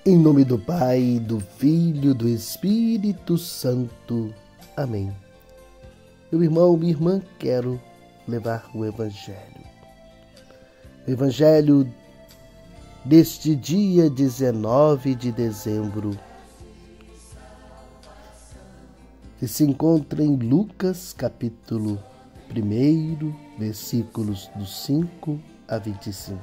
Em nome do Pai, do Filho, do Espírito Santo. Amém. Meu irmão, minha irmã, quero levar o Evangelho. O Evangelho deste dia 19 de dezembro, que se encontra em Lucas, capítulo 1, versículos do 5 a 25.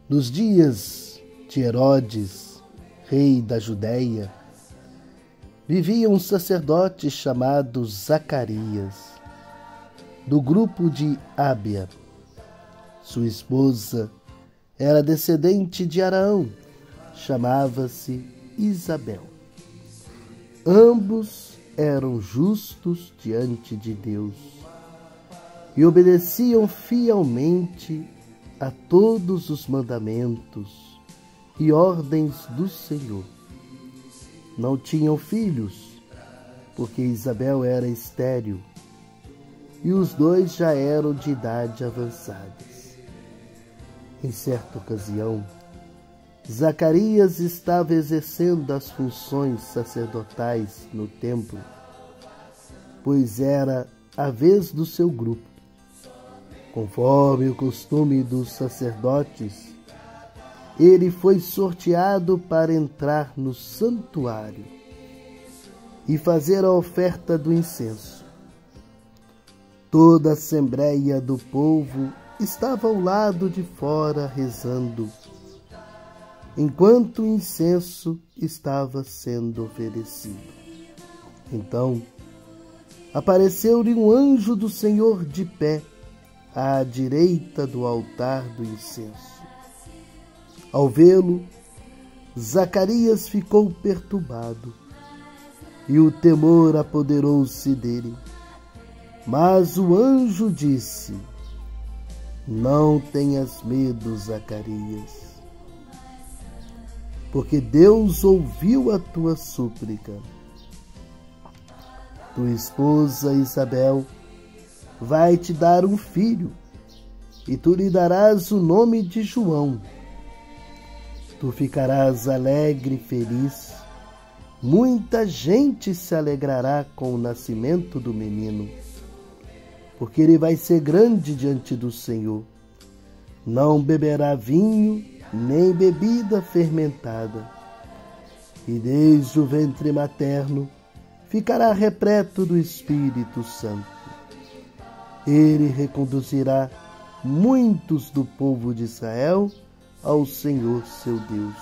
Nos dias de Herodes, rei da Judéia, vivia um sacerdote chamado Zacarias, do grupo de Ábia. Sua esposa era descendente de Araão, chamava-se Isabel. Ambos eram justos diante de Deus e obedeciam fielmente a todos os mandamentos e ordens do Senhor. Não tinham filhos, porque Isabel era estéril, e os dois já eram de idade avançada. Em certa ocasião, Zacarias estava exercendo as funções sacerdotais no templo, pois era a vez do seu grupo. Conforme o costume dos sacerdotes, ele foi sorteado para entrar no santuário e fazer a oferta do incenso. Toda a assembleia do povo estava ao lado de fora rezando, enquanto o incenso estava sendo oferecido. Então, apareceu-lhe um anjo do Senhor de pé à direita do altar do incenso. Ao vê-lo, Zacarias ficou perturbado e o temor apoderou-se dele. Mas o anjo disse: "Não tenhas medo, Zacarias, porque Deus ouviu a tua súplica. Tua esposa Isabel vai te dar um filho, e tu lhe darás o nome de João. Tu ficarás alegre e feliz. Muita gente se alegrará com o nascimento do menino, porque ele vai ser grande diante do Senhor. Não beberá vinho, nem bebida fermentada, e desde o ventre materno ficará repleto do Espírito Santo. Ele reconduzirá muitos do povo de Israel ao Senhor seu Deus,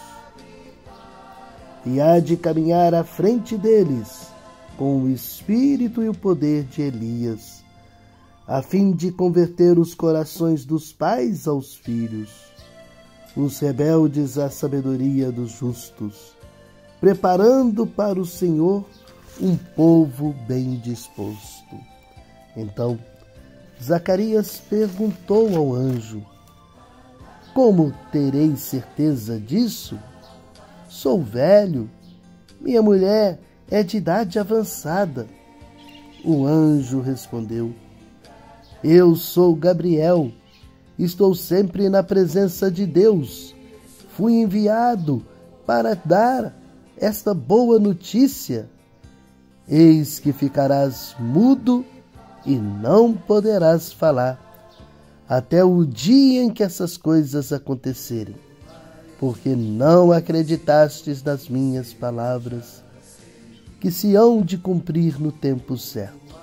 e há de caminhar à frente deles com o espírito e o poder de Elias, a fim de converter os corações dos pais aos filhos, os rebeldes à sabedoria dos justos, preparando para o Senhor um povo bem disposto." Então, Zacarias perguntou ao anjo: "Como terei certeza disso? Sou velho, minha mulher é de idade avançada." O anjo respondeu: "Eu sou Gabriel, estou sempre na presença de Deus. Fui enviado para dar esta boa notícia. Eis que ficarás mudo e não poderás falar, até o dia em que essas coisas acontecerem, porque não acreditastes nas minhas palavras, que se hão de cumprir no tempo certo."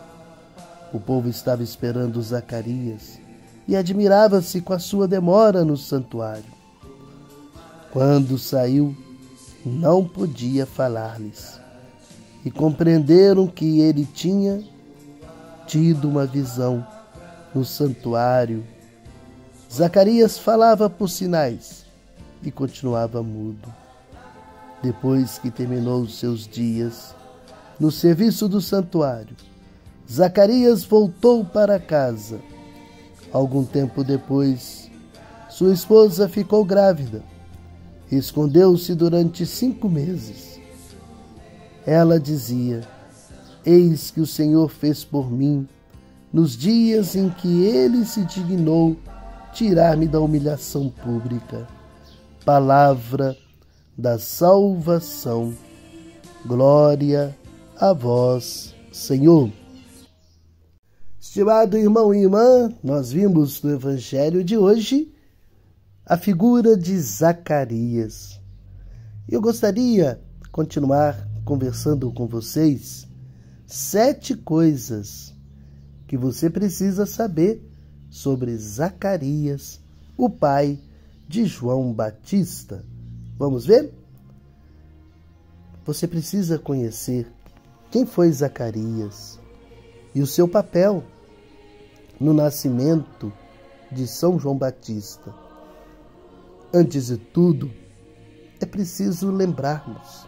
O povo estava esperando Zacarias e admirava-se com a sua demora no santuário. Quando saiu, não podia falar-lhes, e compreenderam que ele tinha tido uma visão no santuário. Zacarias falava por sinais e continuava mudo. Depois que terminou os seus dias no serviço do santuário, Zacarias voltou para casa. Algum tempo depois, sua esposa ficou grávida. Escondeu-se durante 5 meses. Ela dizia: "Eis que o Senhor fez por mim nos dias em que ele se dignou tirar-me da humilhação pública. palavra da salvação. Glória a vós, Senhor. Estimado irmão e irmã, nós vimos no Evangelho de hoje a figura de Zacarias. Eu gostaria de continuar conversando com vocês 7 coisas que você precisa saber sobre Zacarias, o pai de João Batista. Vamos ver? Você precisa conhecer quem foi Zacarias e o seu papel no nascimento de São João Batista. Antes de tudo, é preciso lembrarmos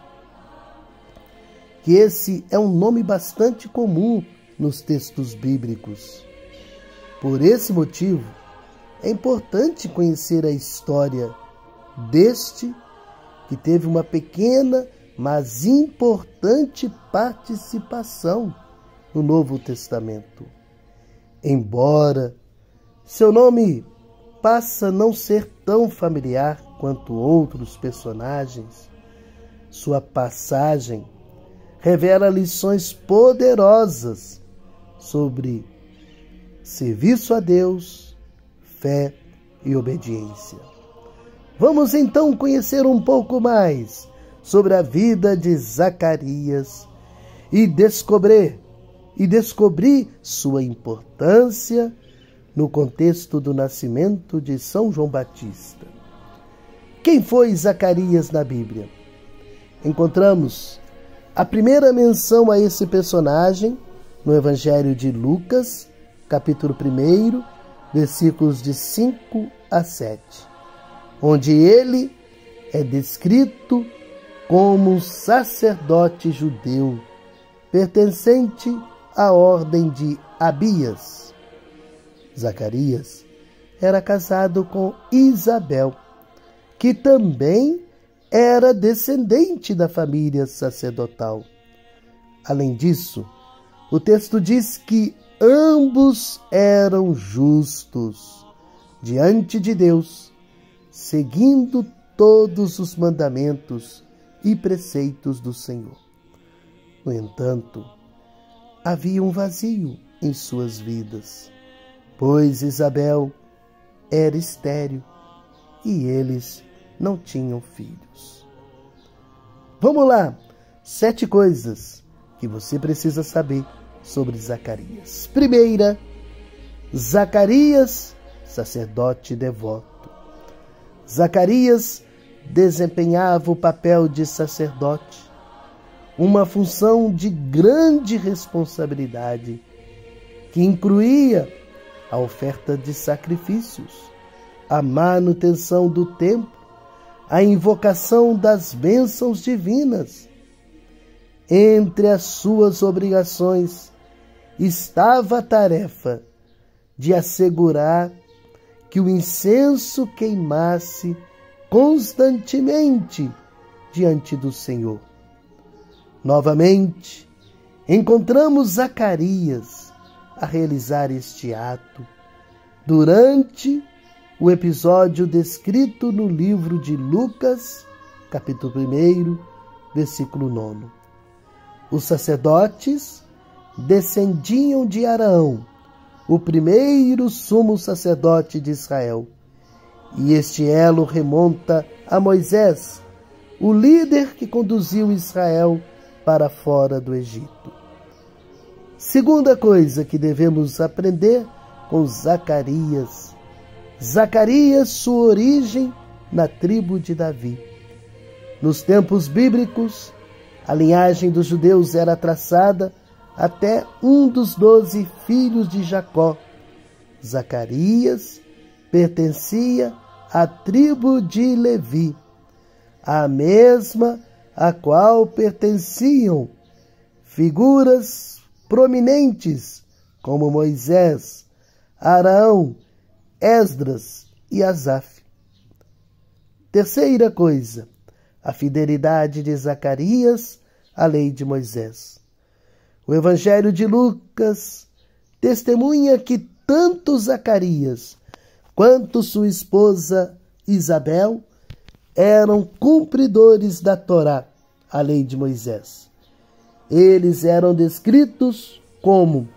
que esse é um nome bastante comum nos textos bíblicos. Por esse motivo, é importante conhecer a história deste que teve uma pequena, mas importante participação no Novo Testamento. Embora seu nome passa a não ser tão familiar quanto outros personagens, sua passagem revela lições poderosas sobre serviço a Deus, fé e obediência. Vamos então conhecer um pouco mais sobre a vida de Zacarias e descobrir sua importância no contexto do nascimento de São João Batista. Quem foi Zacarias na Bíblia? Encontramos a primeira menção a esse personagem no Evangelho de Lucas, capítulo 1, versículos de 5 a 7, onde ele é descrito como um sacerdote judeu, pertencente à ordem de Abias. Zacarias era casado com Isabel, que também era descendente da família sacerdotal. Além disso, o texto diz que ambos eram justos diante de Deus, seguindo todos os mandamentos e preceitos do Senhor. No entanto, havia um vazio em suas vidas, pois Isabel era estéril e eles não tinham filhos. Vamos lá, 7 coisas que você precisa saber sobre Zacarias. Primeira, Zacarias, sacerdote devoto. Zacarias desempenhava o papel de sacerdote, uma função de grande responsabilidade, que incluía a oferta de sacrifícios, a manutenção do templo, a invocação das bênçãos divinas. Entre as suas obrigações estava a tarefa de assegurar que o incenso queimasse constantemente diante do Senhor. Novamente, encontramos Zacarias a realizar este ato durante o episódio descrito no livro de Lucas, capítulo 1, versículo 9. Os sacerdotes descendiam de Arão, o primeiro sumo sacerdote de Israel, e este elo remonta a Moisés, o líder que conduziu Israel para fora do Egito. Segunda coisa que devemos aprender com Zacarias. Zacarias, sua origem na tribo de Davi. Nos tempos bíblicos, a linhagem dos judeus era traçada até um dos 12 filhos de Jacó. Zacarias pertencia à tribo de Levi, a mesma a qual pertenciam figuras prominentes como Moisés, Arão, Esdras e Asaf. Terceira coisa, a fidelidade de Zacarias à lei de Moisés. O Evangelho de Lucas testemunha que tanto Zacarias quanto sua esposa Isabel eram cumpridores da Torá, a lei de Moisés. Eles eram descritos como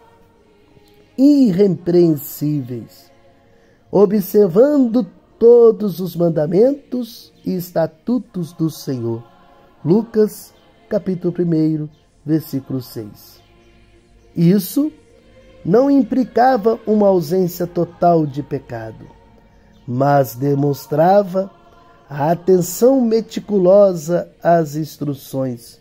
irrepreensíveis, observando todos os mandamentos e estatutos do Senhor. Lucas, capítulo 1, versículo 6. Isso não implicava uma ausência total de pecado, mas demonstrava a atenção meticulosa às instruções,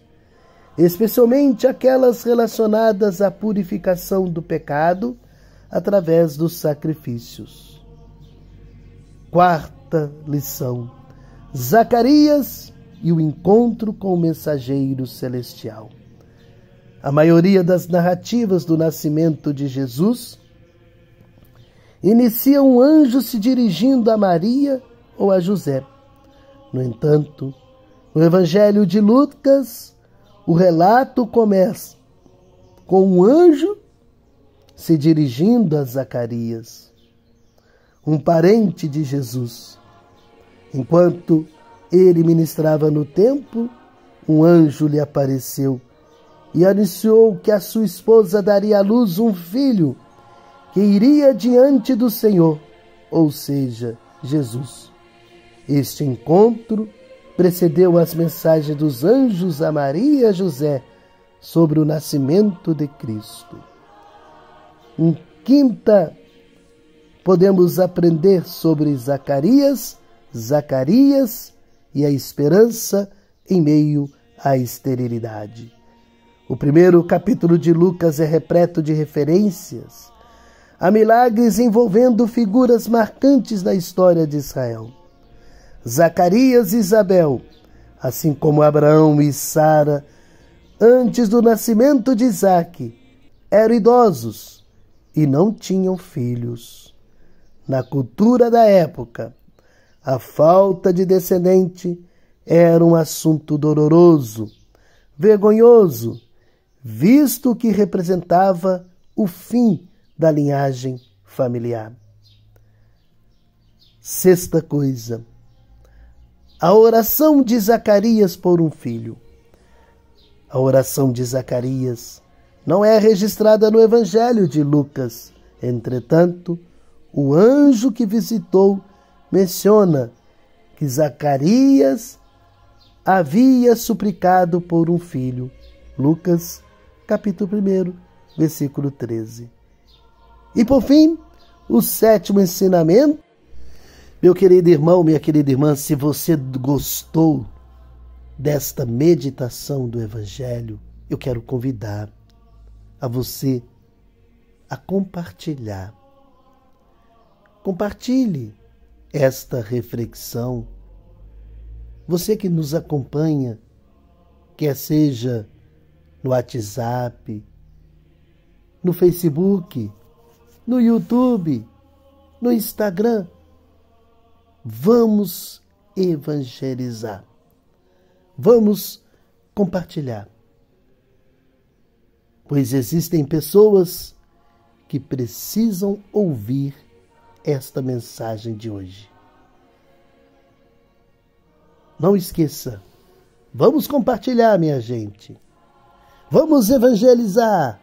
especialmente aquelas relacionadas à purificação do pecado através dos sacrifícios. Quarta lição: Zacarias e o encontro com o mensageiro celestial. A maioria das narrativas do nascimento de Jesus inicia um anjo se dirigindo a Maria ou a José. No entanto, no Evangelho de Lucas, o relato começa com um anjo se dirigindo a Zacarias, um parente de Jesus. Enquanto ele ministrava no templo, um anjo lhe apareceu e anunciou que a sua esposa daria à luz um filho que iria diante do Senhor, ou seja, Jesus. Este encontro precedeu as mensagens dos anjos a Maria e a José sobre o nascimento de Cristo. Em quinta, podemos aprender sobre Zacarias e a esperança em meio à esterilidade. O primeiro capítulo de Lucas é repleto de referências a milagres envolvendo figuras marcantes da história de Israel. Zacarias e Isabel, assim como Abraão e Sara, antes do nascimento de Isaque, eram idosos e não tinham filhos. Na cultura da época, a falta de descendente era um assunto doloroso, vergonhoso, visto que representava o fim da linhagem familiar. Sexta coisa: a oração de Zacarias por um filho. A oração de Zacarias não é registrada no Evangelho de Lucas. Entretanto, o anjo que visitou menciona que Zacarias havia suplicado por um filho. Lucas, capítulo 1, versículo 13. E por fim, o sétimo ensinamento. Meu querido irmão, minha querida irmã, se você gostou desta meditação do Evangelho, eu quero convidar a você a compartilhar. Compartilhe esta reflexão. Você que nos acompanha, quer seja no WhatsApp, no Facebook, no YouTube, no Instagram, vamos evangelizar. Vamos compartilhar. Pois existem pessoas que precisam ouvir esta mensagem de hoje. Não esqueça, vamos compartilhar, minha gente. Vamos evangelizar.